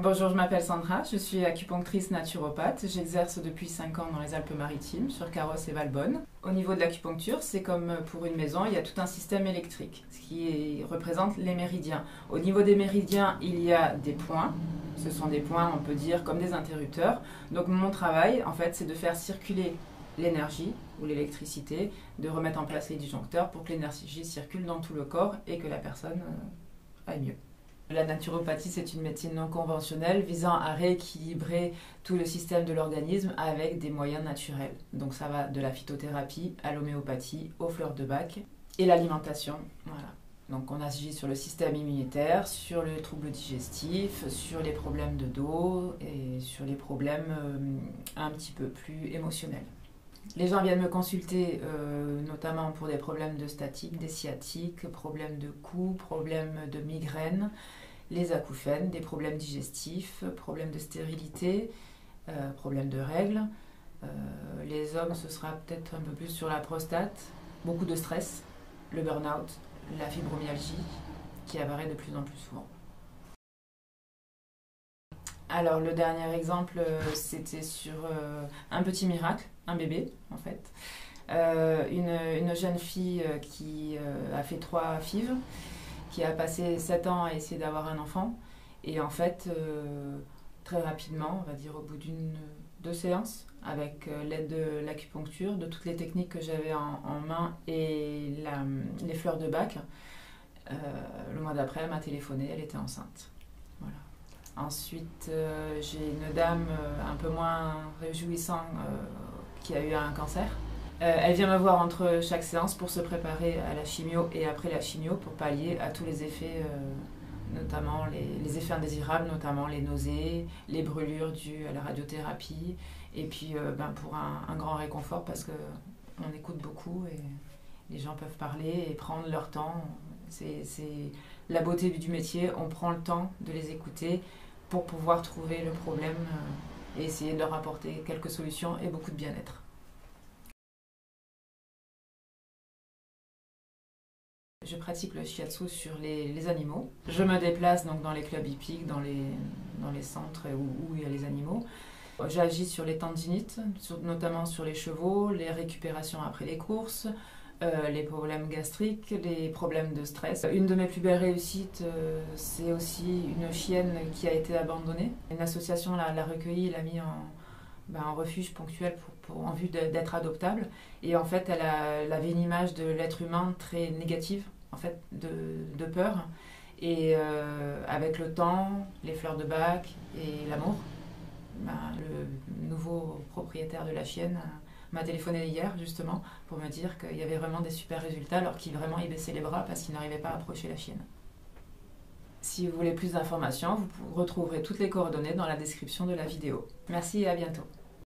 Bonjour, je m'appelle Sandra, je suis acupunctrice naturopathe. J'exerce depuis 5 ans dans les Alpes-Maritimes, sur Carros et Valbonne. Au niveau de l'acupuncture, c'est comme pour une maison, il y a tout un système électrique, ce qui représente les méridiens. Au niveau des méridiens, il y a des points. Ce sont des points, on peut dire, comme des interrupteurs. Donc mon travail, en fait, c'est de faire circuler l'énergie ou l'électricité, de remettre en place les disjoncteurs pour que l'énergie circule dans tout le corps et que la personne aille mieux. La naturopathie, c'est une médecine non conventionnelle visant à rééquilibrer tout le système de l'organisme avec des moyens naturels. Donc ça va de la phytothérapie à l'homéopathie, aux fleurs de bac et l'alimentation. Voilà. Donc on agit sur le système immunitaire, sur les troubles digestifs, sur les problèmes de dos et sur les problèmes un petit peu plus émotionnels. Les gens viennent me consulter notamment pour des problèmes de statique, des sciatiques, problèmes de cou, problèmes de migraine, les acouphènes, des problèmes digestifs, problèmes de stérilité, problèmes de règles. Les hommes, ce sera peut-être un peu plus sur la prostate, beaucoup de stress, le burn-out, la fibromyalgie qui apparaît de plus en plus souvent. Alors le dernier exemple, c'était sur un petit miracle, un bébé en fait. Une jeune fille qui a fait 3 FIV, qui a passé 7 ans à essayer d'avoir un enfant. Et en fait, très rapidement, on va dire au bout deux séances, avec l'aide de l'acupuncture, de toutes les techniques que j'avais en main et les fleurs de bac, le mois d'après, elle m'a téléphoné, elle était enceinte. Voilà. Ensuite, j'ai une dame un peu moins réjouissante qui a eu un cancer. Elle vient me voir entre chaque séance pour se préparer à la chimio et après la chimio pour pallier à tous les effets, notamment les effets indésirables, notamment les nausées, les brûlures dues à la radiothérapie et puis pour un grand réconfort parce qu'on écoute beaucoup et les gens peuvent parler et prendre leur temps. C'est la beauté du métier, on prend le temps de les écouter pour pouvoir trouver le problème et essayer de leur apporter quelques solutions et beaucoup de bien-être. Je pratique le shiatsu sur les animaux. Je me déplace donc dans les clubs hippiques, dans les centres où il y a les animaux. J'agis sur les tendinites, notamment sur les chevaux, les récupérations après les courses, les problèmes gastriques, les problèmes de stress. Une de mes plus belles réussites, c'est aussi une chienne qui a été abandonnée. Une association l'a recueillie, l'a mis en refuge ponctuel en vue d'être adoptable. Et en fait, elle avait une image de l'être humain très négative, en fait, de peur. Et avec le temps, les fleurs de bac et l'amour, le nouveau propriétaire de la chienne m'a téléphoné hier justement pour me dire qu'il y avait vraiment des super résultats alors qu'il il baissait les bras parce qu'il n'arrivait pas à approcher la chienne. Si vous voulez plus d'informations, vous retrouverez toutes les coordonnées dans la description de la vidéo. Merci et à bientôt.